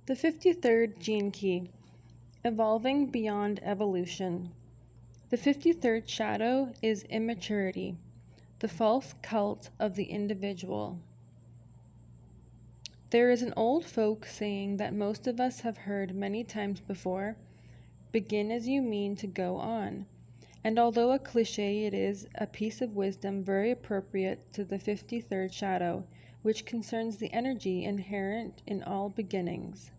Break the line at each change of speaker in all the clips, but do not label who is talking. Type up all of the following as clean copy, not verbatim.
The 53rd gene key, evolving beyond evolution. The 53rd shadow is immaturity, the false cult of the individual. There is an old folk saying that most of us have heard many times before: begin as you mean to go on. And although a cliche, it is a piece of wisdom very appropriate to the 53rd shadow, which concerns the energy inherent in all beginnings.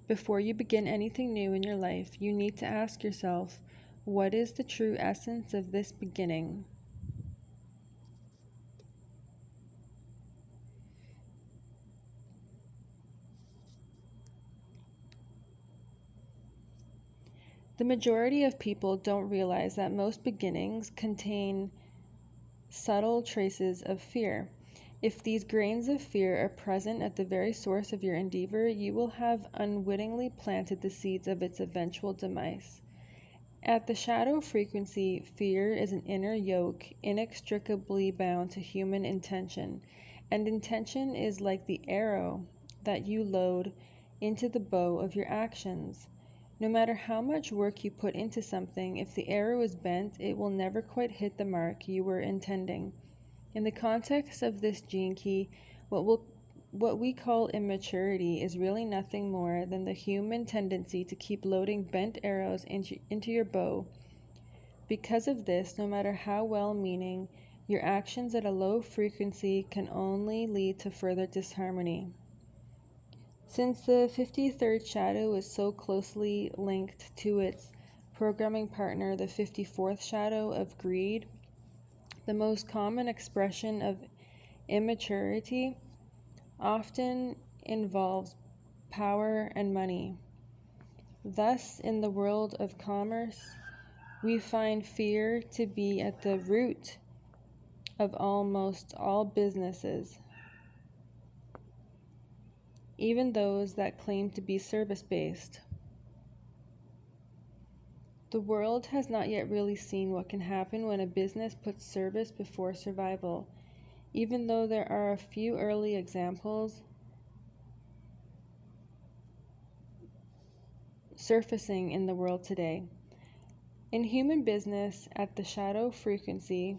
Before you begin anything new in your life, you need to ask yourself, what is the true essence of this beginning? The majority of people don't realize that most beginnings contain subtle traces of fear. If these grains of fear are present at the very source of your endeavor, you will have unwittingly planted the seeds of its eventual demise. At the shadow frequency, fear is an inner yoke inextricably bound to human intention, and intention is like the arrow that you load into the bow of your actions. No matter how much work you put into something, if the arrow is bent, it will never quite hit the mark you were intending. In the context of this gene key, what we call immaturity is really nothing more than the human tendency to keep loading bent arrows into your bow. Because of this, no matter how well-meaning, your actions at a low frequency can only lead to further disharmony. Since the 53rd shadow is so closely linked to its programming partner, the 54th shadow of greed, the most common expression of immaturity often involves power and money. Thus, in the world of commerce, we find fear to be at the root of almost all businesses, even those that claim to be service-based. The world has not yet really seen what can happen when a business puts service before survival, even though there are a few early examples surfacing in the world today. In human business, at the shadow frequency,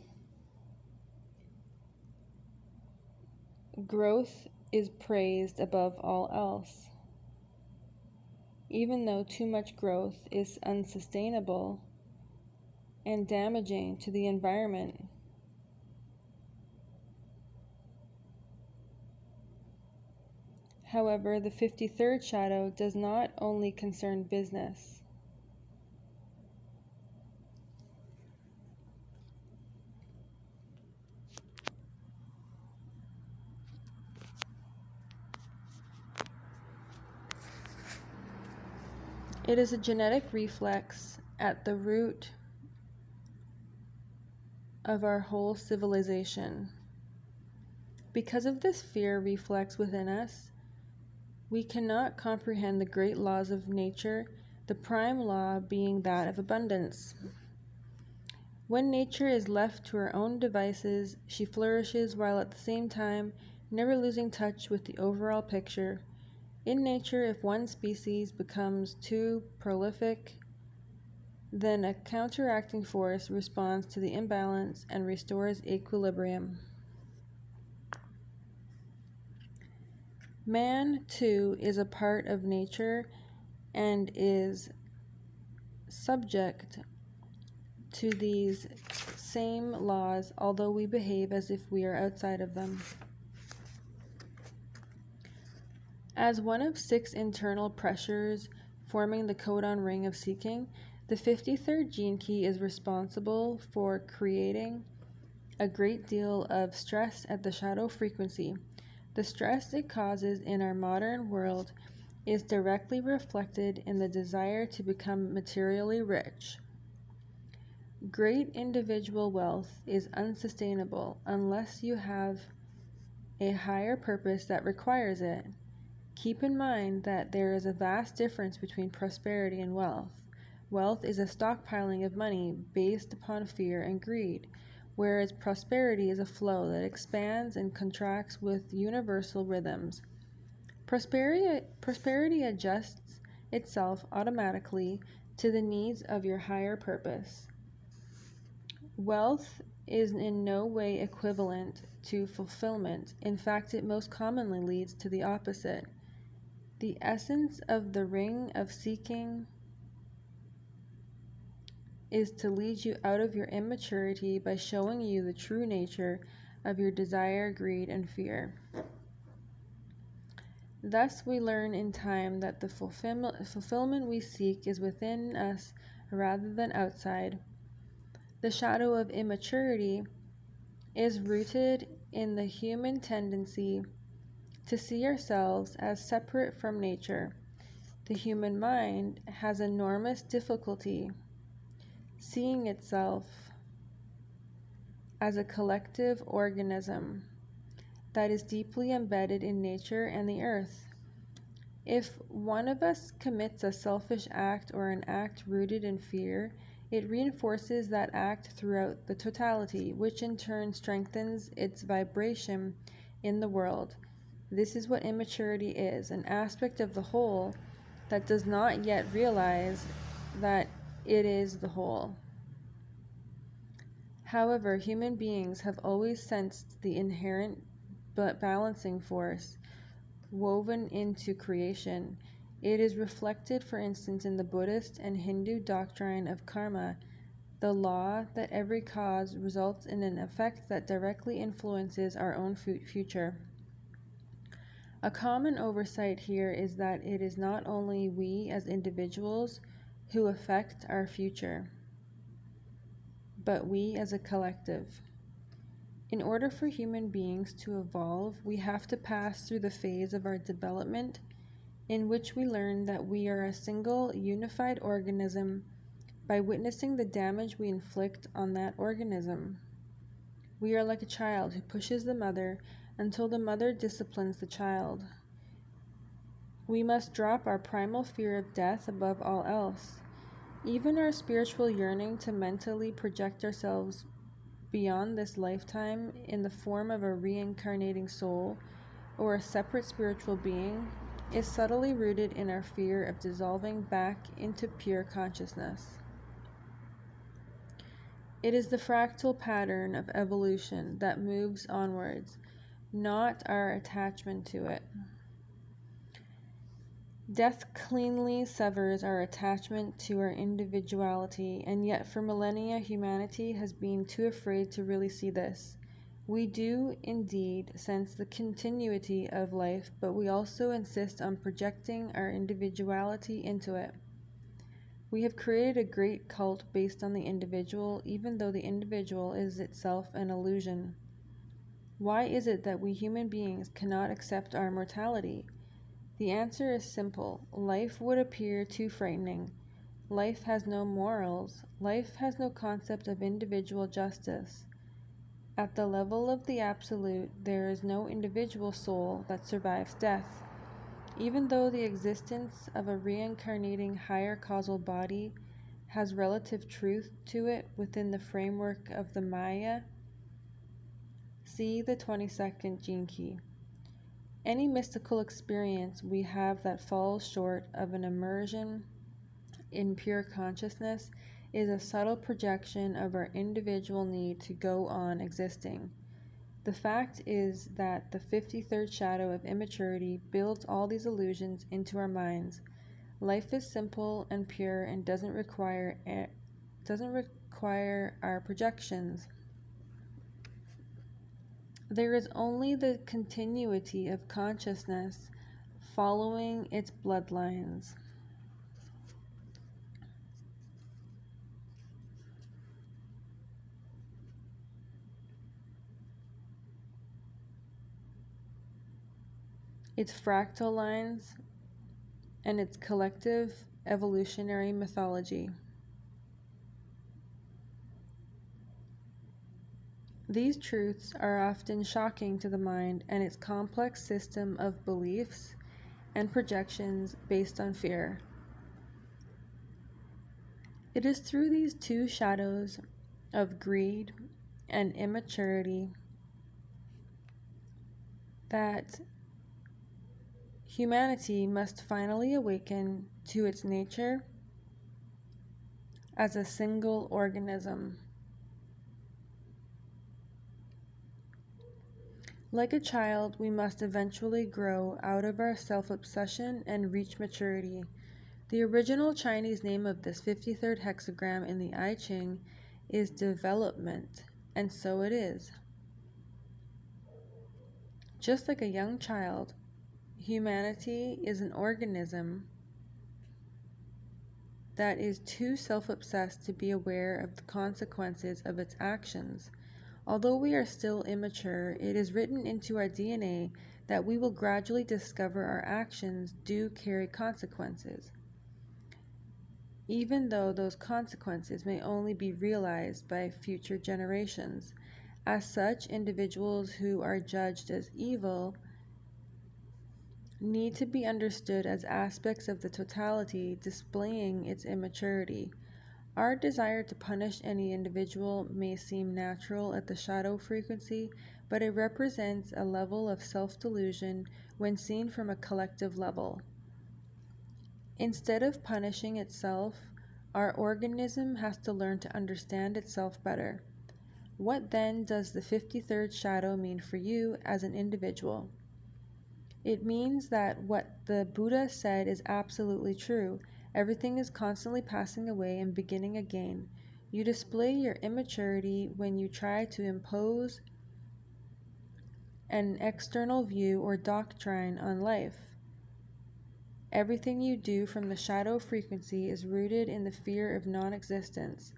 growth is praised above all else. Even though too much growth is unsustainable and damaging to the environment. However, the 53rd shadow does not only concern business. It is a genetic reflex at the root of our whole civilization. Because of this fear reflex within us, we cannot comprehend the great laws of nature, the prime law being that of abundance. When nature is left to her own devices, she flourishes while at the same time never losing touch with the overall picture. In nature, if one species becomes too prolific, then a counteracting force responds to the imbalance and restores equilibrium. Man, too, is a part of nature and is subject to these same laws, although we behave as if we are outside of them. As one of 6 internal pressures forming the codon ring of seeking, the 53rd gene key is responsible for creating a great deal of stress at the shadow frequency. The stress it causes in our modern world is directly reflected in the desire to become materially rich. Great individual wealth is unsustainable unless you have a higher purpose that requires it. Keep in mind that there is a vast difference between prosperity and wealth. Wealth is a stockpiling of money based upon fear and greed, whereas prosperity is a flow that expands and contracts with universal rhythms. Prosperity adjusts itself automatically to the needs of your higher purpose. Wealth is in no way equivalent to fulfillment. In fact, it most commonly leads to the opposite. The essence of the ring of seeking is to lead you out of your immaturity by showing you the true nature of your desire, greed, and fear. Thus, we learn in time that the fulfillment we seek is within us rather than outside. The shadow of immaturity is rooted in the human tendency to see ourselves as separate from nature. The human mind has enormous difficulty seeing itself as a collective organism that is deeply embedded in nature and the earth. If one of us commits a selfish act or an act rooted in fear, it reinforces that act throughout the totality, which in turn strengthens its vibration in the world. This is what immaturity is, an aspect of the whole that does not yet realize that it is the whole. However, human beings have always sensed the inherent balancing force woven into creation. It is reflected, for instance, in the Buddhist and Hindu doctrine of karma, the law that every cause results in an effect that directly influences our own future. A common oversight here is that it is not only we as individuals who affect our future, but we as a collective. In order for human beings to evolve, we have to pass through the phase of our development in which we learn that we are a single, unified organism by witnessing the damage we inflict on that organism. We are like a child who pushes the mother until the mother disciplines the child. We must drop our primal fear of death above all else. Even our spiritual yearning to mentally project ourselves beyond this lifetime in the form of a reincarnating soul or a separate spiritual being is subtly rooted in our fear of dissolving back into pure consciousness. It is the fractal pattern of evolution that moves onwards, not our attachment to it. Death cleanly severs our attachment to our individuality, and yet for millennia humanity has been too afraid to really see this. We do indeed sense the continuity of life, but we also insist on projecting our individuality into it. We have created a great cult based on the individual, even though the individual is itself an illusion. Why is it that we human beings cannot accept our mortality? The answer is simple. Life would appear too frightening. Life has no morals. Life has no concept of individual justice. At the level of the absolute, there is no individual soul that survives death. Even though the existence of a reincarnating higher causal body has relative truth to it within the framework of the Maya, see the 22nd gene key. Any mystical experience we have that falls short of an immersion in pure consciousness is a subtle projection of our individual need to go on existing. The fact is that the 53rd shadow of immaturity builds all these illusions into our minds. Life is simple and pure and doesn't require our projections. There is only the continuity of consciousness following its bloodlines. Its fractal lines and its collective evolutionary mythology. These truths are often shocking to the mind and its complex system of beliefs and projections based on fear. It is through these two shadows of greed and immaturity that Humanity must finally awaken to its nature as a single organism. Like a child, we must eventually grow out of our self-obsession and reach maturity. The original Chinese name of this 53rd hexagram in the I Ching is development, and so it is. Just like a young child, humanity is an organism that is too self-obsessed to be aware of the consequences of its actions. Although we are still immature, it is written into our DNA that we will gradually discover our actions do carry consequences, even though those consequences may only be realized by future generations. As such, individuals who are judged as evil need to be understood as aspects of the totality displaying its immaturity. Our desire to punish any individual may seem natural at the shadow frequency, but it represents a level of self-delusion when seen from a collective level. Instead of punishing itself, our organism has to learn to understand itself better. What then does the 53rd shadow mean for you as an individual? It means that what the Buddha said is absolutely true. Everything is constantly passing away and beginning again. You display your immaturity when you try to impose an external view or doctrine on life. Everything you do from the shadow frequency is rooted in the fear of non-existence.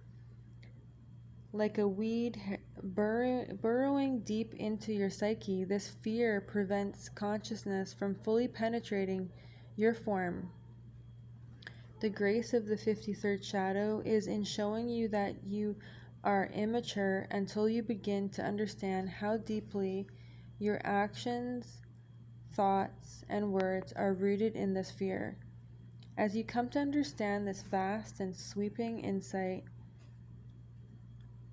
Like a weed burrowing deep into your psyche, this fear prevents consciousness from fully penetrating your form. The grace of the 53rd shadow is in showing you that you are immature until you begin to understand how deeply your actions, thoughts, and words are rooted in this fear. As you come to understand this vast and sweeping insight,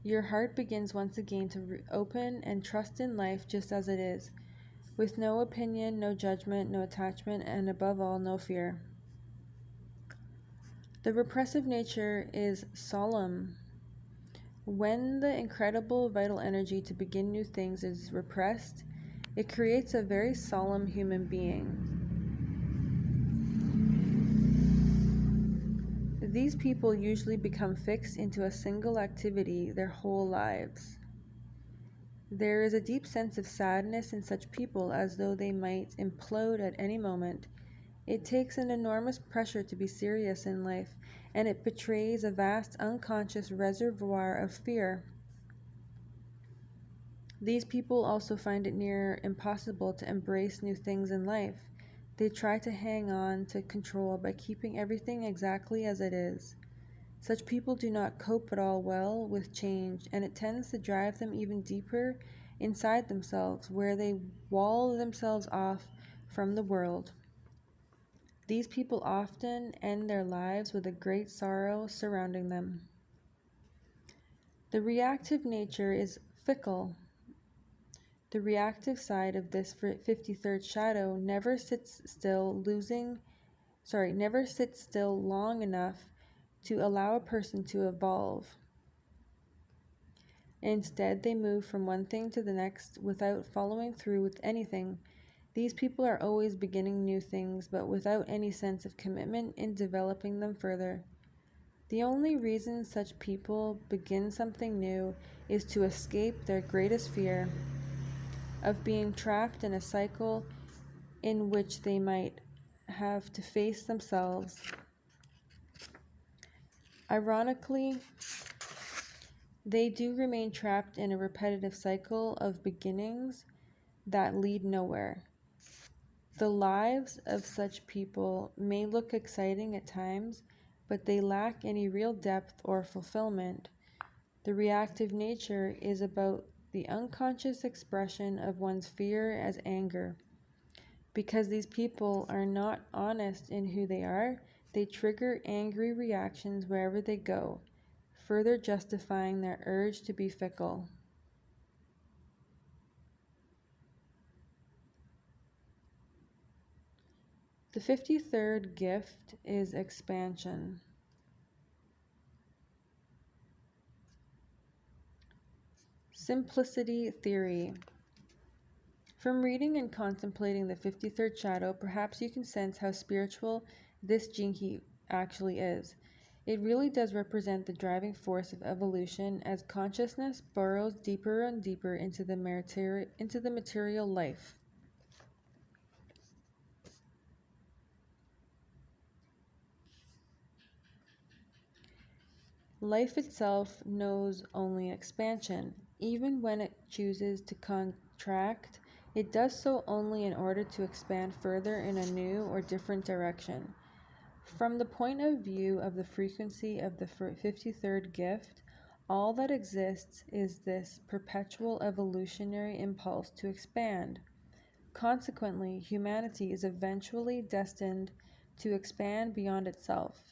your heart begins once again to open and trust in life just as it is, with no opinion, no judgment, no attachment, and above all, no fear. The repressive nature is solemn. When the incredible vital energy to begin new things is repressed, it creates a very solemn human being. These people usually become fixed into a single activity their whole lives. There is a deep sense of sadness in such people, as though they might implode at any moment. It takes an enormous pressure to be serious in life, and it betrays a vast unconscious reservoir of fear. These people also find it near impossible to embrace new things in life. They try to hang on to control by keeping everything exactly as it is. Such people do not cope at all well with change, and it tends to drive them even deeper inside themselves, where they wall themselves off from the world. These people often end their lives with a great sorrow surrounding them. The reactive nature is fickle. The reactive side of this 53rd shadow never sits still long enough to allow a person to evolve. Instead, they move from one thing to the next without following through with anything. These people are always beginning new things, but without any sense of commitment in developing them further. The only reason such people begin something new is to escape their greatest fear of being trapped in a cycle in which they might have to face themselves. Ironically, they do remain trapped in a repetitive cycle of beginnings that lead nowhere. The lives of such people may look exciting at times, but they lack any real depth or fulfillment. The reactive nature is about the unconscious expression of one's fear as anger. Because these people are not honest in who they are, they trigger angry reactions wherever they go, further justifying their urge to be fickle. The 53rd gift is expansion. Simplicity theory. From reading and contemplating the 53rd shadow, perhaps you can sense how spiritual this jinki actually is. It really does represent the driving force of evolution as consciousness burrows deeper and deeper into the material life. Life itself knows only expansion. Even when it chooses to contract, it does so only in order to expand further in a new or different direction. From the point of view of the frequency of the 53rd gift, all that exists is this perpetual evolutionary impulse to expand. Consequently, humanity is eventually destined to expand beyond itself.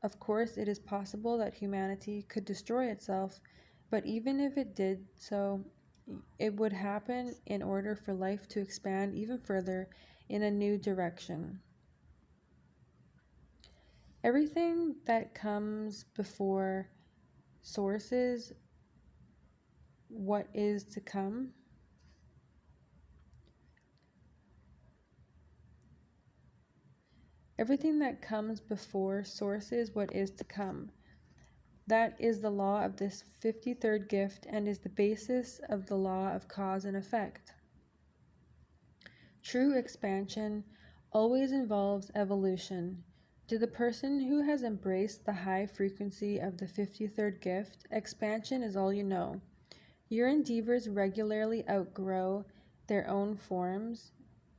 Of course, it is possible that humanity could destroy itself, but even if it did so, it would happen in order for life to expand even further in a new direction. Everything that comes before sources what is to come. Everything that comes before sources what is to come. That is the law of this 53rd gift and is the basis of the law of cause and effect. True expansion always involves evolution. To the person who has embraced the high frequency of the 53rd gift, expansion is all you know. Your endeavors regularly outgrow their own forms,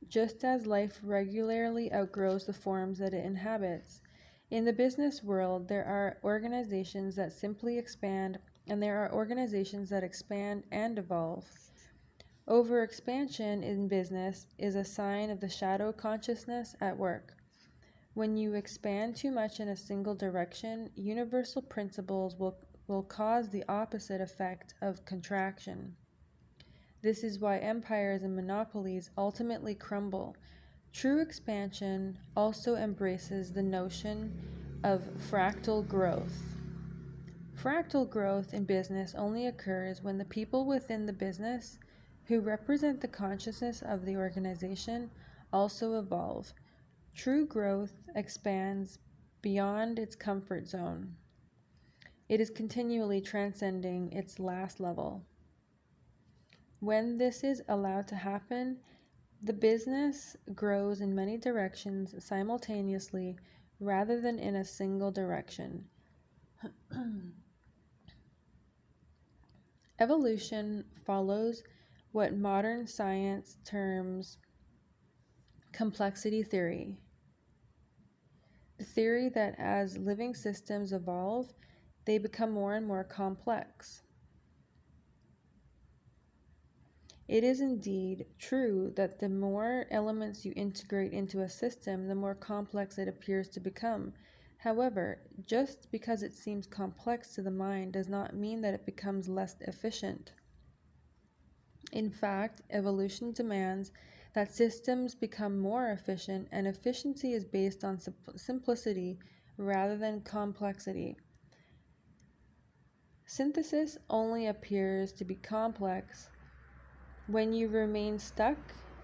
just as life regularly outgrows the forms that it inhabits. In the business world, there are organizations that simply expand, and there are organizations that expand and evolve. Overexpansion in business is a sign of the shadow consciousness at work. When you expand too much in a single direction, universal principles will cause the opposite effect of contraction. This is why empires and monopolies ultimately crumble. True expansion also embraces the notion of fractal growth. Fractal growth in business only occurs when the people within the business, who represent the consciousness of the organization, also evolve. True growth expands beyond its comfort zone. It is continually transcending its last level. When this is allowed to happen, the business grows in many directions simultaneously rather than in a single direction. Evolution follows what modern science terms complexity theory. The theory that as living systems evolve, they become more and more complex. It is indeed true that the more elements you integrate into a system, the more complex it appears to become. However, just because it seems complex to the mind does not mean that it becomes less efficient. In fact, evolution demands that systems become more efficient, and efficiency is based on simplicity rather than complexity. Synthesis only appears to be complex when you remain stuck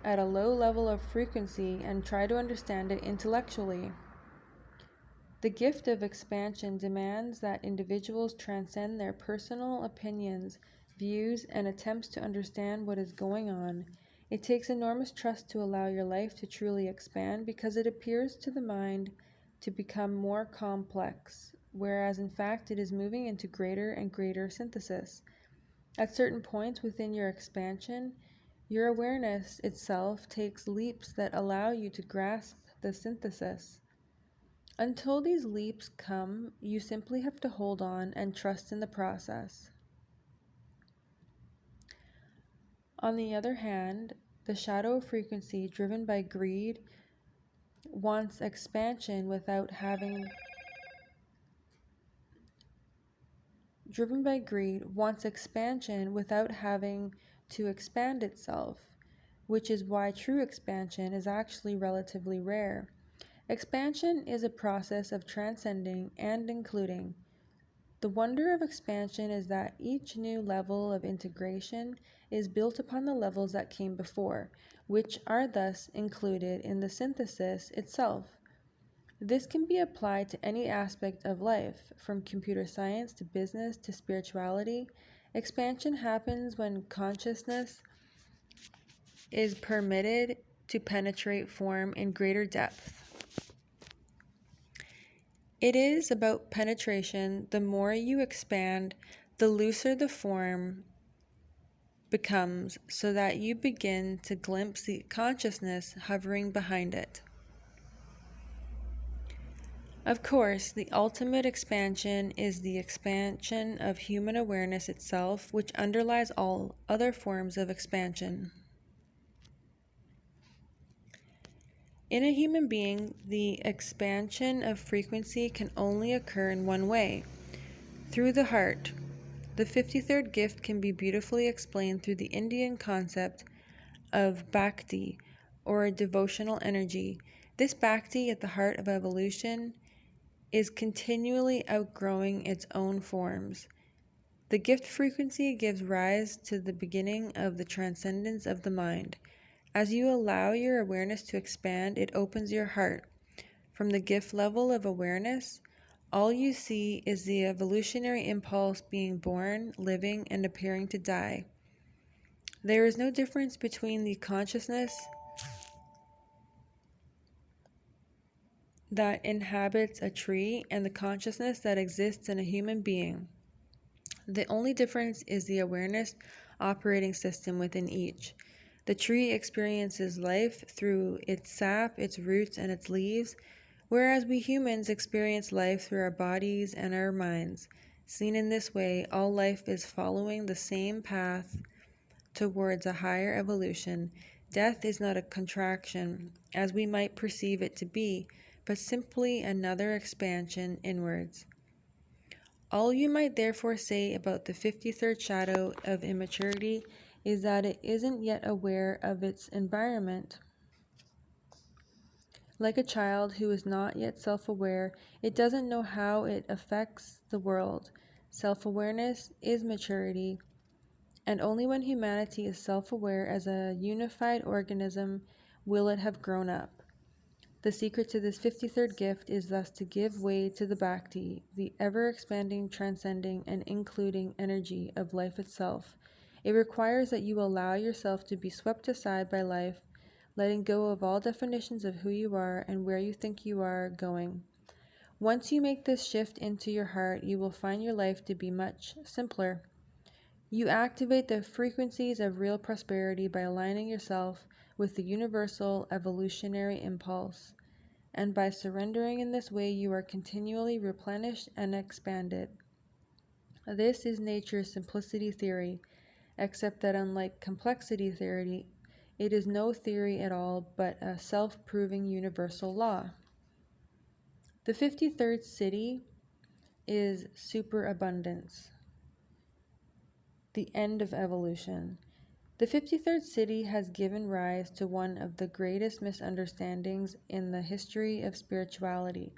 at a low level of frequency and try to understand it intellectually. The gift of expansion demands that individuals transcend their personal opinions, views, and attempts to understand what is going on. It takes enormous trust to allow your life to truly expand because it appears to the mind to become more complex, whereas in fact it is moving into greater and greater synthesis. At certain points within your expansion, your awareness itself takes leaps that allow you to grasp the synthesis. Until these leaps come, you simply have to hold on and trust in the process. On the other hand, the shadow frequency driven by greed wants expansion without having to expand itself, which is why true expansion is actually relatively rare. Expansion is a process of transcending and including. The wonder of expansion is that each new level of integration is built upon the levels that came before, which are thus included in the synthesis itself. This can be applied to any aspect of life, from computer science to business to spirituality. Expansion happens when consciousness is permitted to penetrate form in greater depth. It is about penetration. The more you expand, the looser the form becomes, so that you begin to glimpse the consciousness hovering behind it. Of course, the ultimate expansion is the expansion of human awareness itself, which underlies all other forms of expansion. In a human being, the expansion of frequency can only occur in one way, through the heart. The 53rd gift can be beautifully explained through the Indian concept of bhakti, or devotional energy. This bhakti at the heart of evolution is continually outgrowing its own forms. The gift frequency gives rise to the beginning of the transcendence of the mind. As you allow your awareness to expand, it opens your heart. From the gift level of awareness, all you see is the evolutionary impulse being born, living, and appearing to die. There is no difference between the consciousness that inhabits a tree and the consciousness that exists in a human being. The only difference is the awareness operating system within each. The tree experiences life through its sap, its roots, and its leaves, whereas we humans experience life through our bodies and our minds. Seen in this way, all life is following the same path towards a higher evolution. Death is not a contraction, as we might perceive it to be, but simply another expansion inwards. All you might therefore say about the 53rd shadow of immaturity is that it isn't yet aware of its environment. Like a child who is not yet self-aware, it doesn't know how it affects the world. Self-awareness is maturity, and only when humanity is self-aware as a unified organism will it have grown up. The secret to this 53rd gift is thus to give way to the bhakti, the ever-expanding, transcending, and including energy of life itself. It requires that you allow yourself to be swept aside by life, letting go of all definitions of who you are and where you think you are going. Once you make this shift into your heart, you will find your life to be much simpler. You activate the frequencies of real prosperity by aligning yourself with the universal evolutionary impulse. And by surrendering in this way, you are continually replenished and expanded. This is nature's simplicity theory, except that unlike complexity theory, it is no theory at all, but a self-proving universal law. The 53rd Siddhi is superabundance, the end of evolution. The 53rd Siddhi has given rise to one of the greatest misunderstandings in the history of spirituality,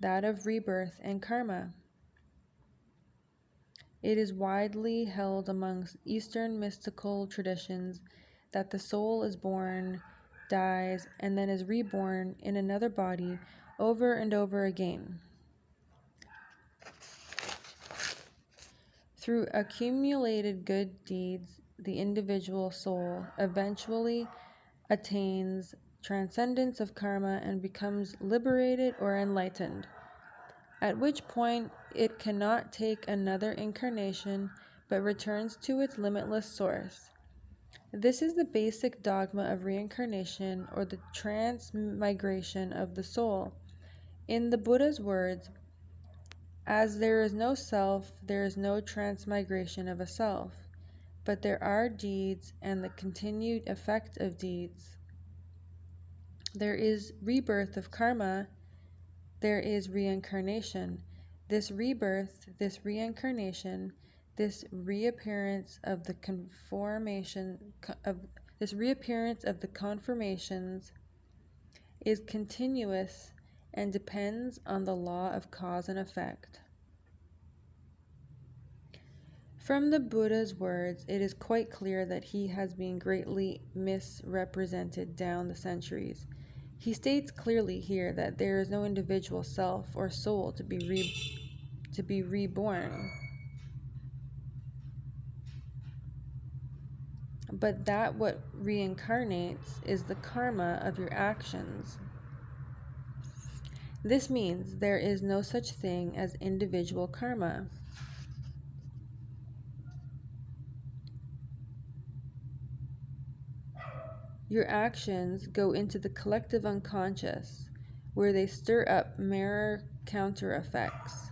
that of rebirth and karma. It is widely held among Eastern mystical traditions that the soul is born, dies, and then is reborn in another body over and over again. Through accumulated good deeds, the individual soul eventually attains transcendence of karma and becomes liberated or enlightened, at which point it cannot take another incarnation but returns to its limitless source. This is the basic dogma of reincarnation, or the transmigration of the soul. In the Buddha's words, as there is no self, there is no transmigration of a self, but there are deeds and the continued effect of deeds. There is rebirth of karma, there is reincarnation. This rebirth, this reincarnation, this reappearance of the conformations is continuous and depends on the law of cause and effect. From the Buddha's words, it is quite clear that he has been greatly misrepresented down the centuries. He states clearly here that there is no individual self or soul to be reborn, but that what reincarnates is the karma of your actions. This means there is no such thing as individual karma. Your actions go into the collective unconscious, where they stir up mirror counter effects.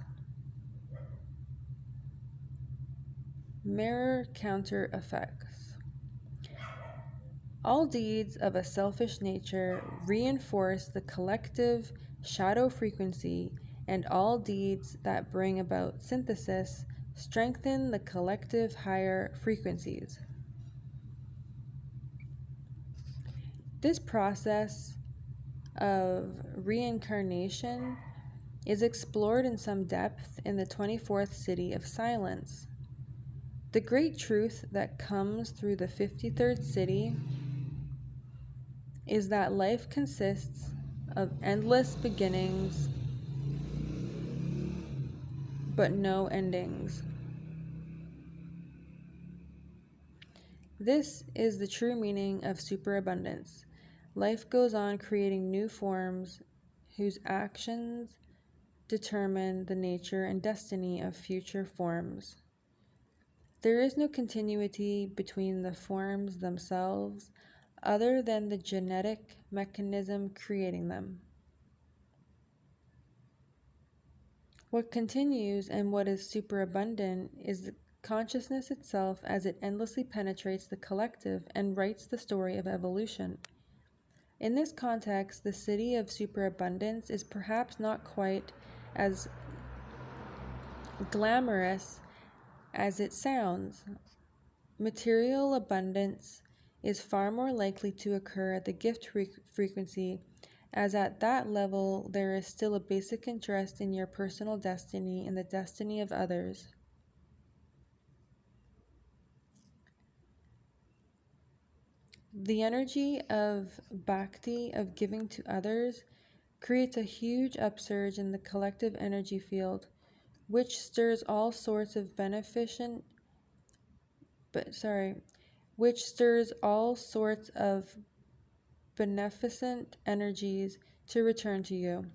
Mirror counter effects. All deeds of a selfish nature reinforce the collective shadow frequency, and all deeds that bring about synthesis strengthen the collective higher frequencies. This process of reincarnation is explored in some depth in the 24th Siddhi of silence. The great truth that comes through the 53rd Siddhi is that life consists of endless beginnings but no endings. This is the true meaning of superabundance. Life goes on creating new forms whose actions determine the nature and destiny of future forms. There is no continuity between the forms themselves other than the genetic mechanism creating them. What continues and what is superabundant is the consciousness itself as it endlessly penetrates the collective and writes the story of evolution. In this context, the Siddhi of superabundance is perhaps not quite as glamorous as it sounds. Material abundance is far more likely to occur at the gift frequency, as at that level there is still a basic interest in your personal destiny and the destiny of others. The energy of bhakti, of giving to others, creates a huge upsurge in the collective energy field, which stirs all sorts of beneficent energies to return to you.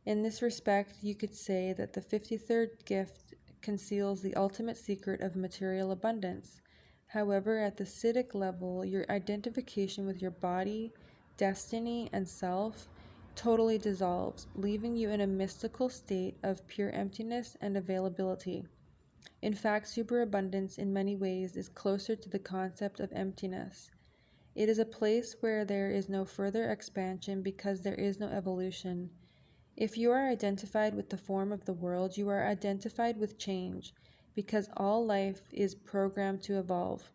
In this respect, you could say that the 53rd gift conceals the ultimate secret of material abundance. However, at the Siddhic level, your identification with your body, destiny, and self totally dissolves, leaving you in a mystical state of pure emptiness and availability. In fact, superabundance in many ways is closer to the concept of emptiness. It is a place where there is no further expansion because there is no evolution. If you are identified with the form of the world, you are identified with change, because all life is programmed to evolve.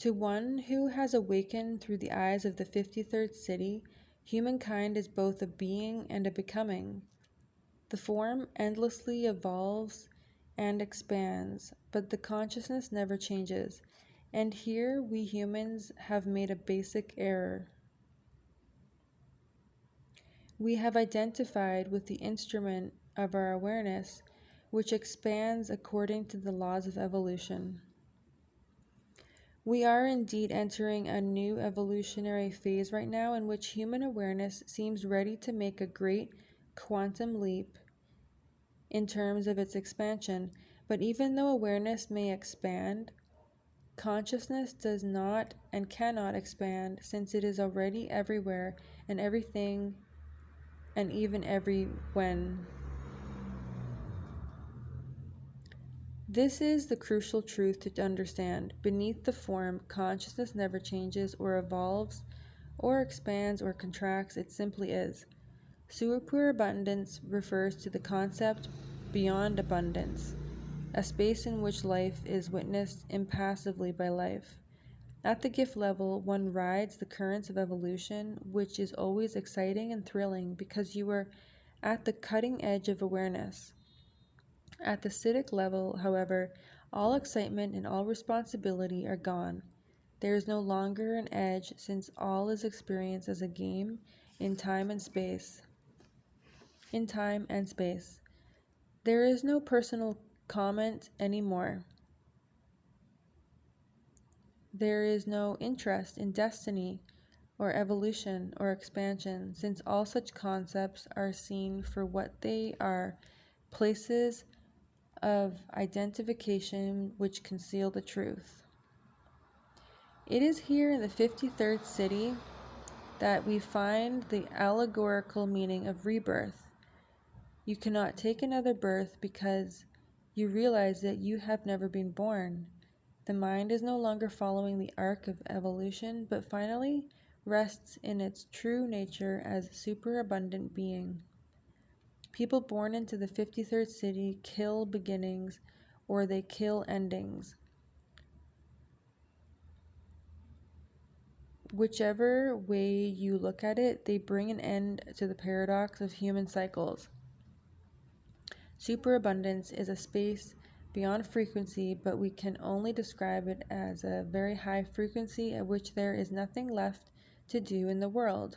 To one who has awakened through the eyes of the 53rd Siddhi, humankind is both a being and a becoming. The form endlessly evolves and expands, but the consciousness never changes. And here we humans have made a basic error. We have identified with the instrument of our awareness, which expands according to the laws of evolution. We are indeed entering a new evolutionary phase right now in which human awareness seems ready to make a great quantum leap in terms of its expansion. But even though awareness may expand, consciousness does not and cannot expand, since it is already everywhere and everything and even every when. This is the crucial truth to understand. Beneath the form, consciousness never changes or evolves or expands or contracts, it simply is. Superabundance refers to the concept beyond abundance, a space in which life is witnessed impassively by life. At the gift level, one rides the currents of evolution, which is always exciting and thrilling because you are at the cutting edge of awareness. At the Siddhic level, however, all excitement and all responsibility are gone. There is no longer an edge since all is experienced as a game in time and space. In time and space. There is no personal comment anymore. There is no interest in destiny or evolution or expansion, since all such concepts are seen for what they are, places of identification which conceal the truth. It is here in the 53rd Siddhi that we find the allegorical meaning of rebirth. You cannot take another birth because you realize that you have never been born. The mind is no longer following the arc of evolution, but finally rests in its true nature as superabundant being. People born into the 53rd Siddhi kill beginnings or they kill endings. Whichever way you look at it, they bring an end to the paradox of human cycles. Superabundance is a space beyond frequency, but we can only describe it as a very high frequency at which there is nothing left to do in the world.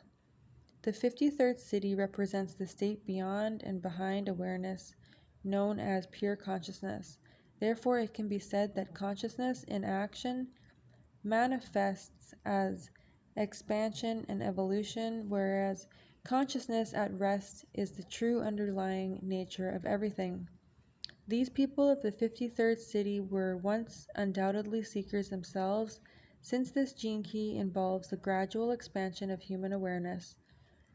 The 53rd Siddhi represents the state beyond and behind awareness, known as pure consciousness. Therefore, it can be said that consciousness in action manifests as expansion and evolution, whereas consciousness at rest is the true underlying nature of everything. These people of the 53rd Siddhi were once undoubtedly seekers themselves, since this gene key involves the gradual expansion of human awareness.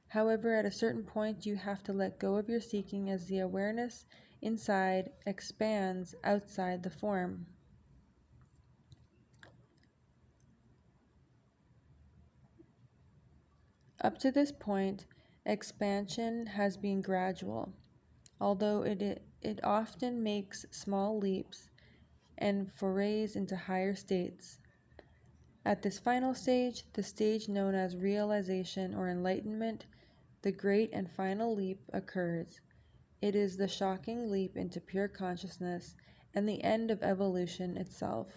However, at a certain point, you have to let go of your seeking as the awareness inside expands outside the form. Up to this point, expansion has been gradual, although it often makes small leaps and forays into higher states. At this final stage, the stage known as realization or enlightenment, the great and final leap occurs. It is the shocking leap into pure consciousness and the end of evolution itself.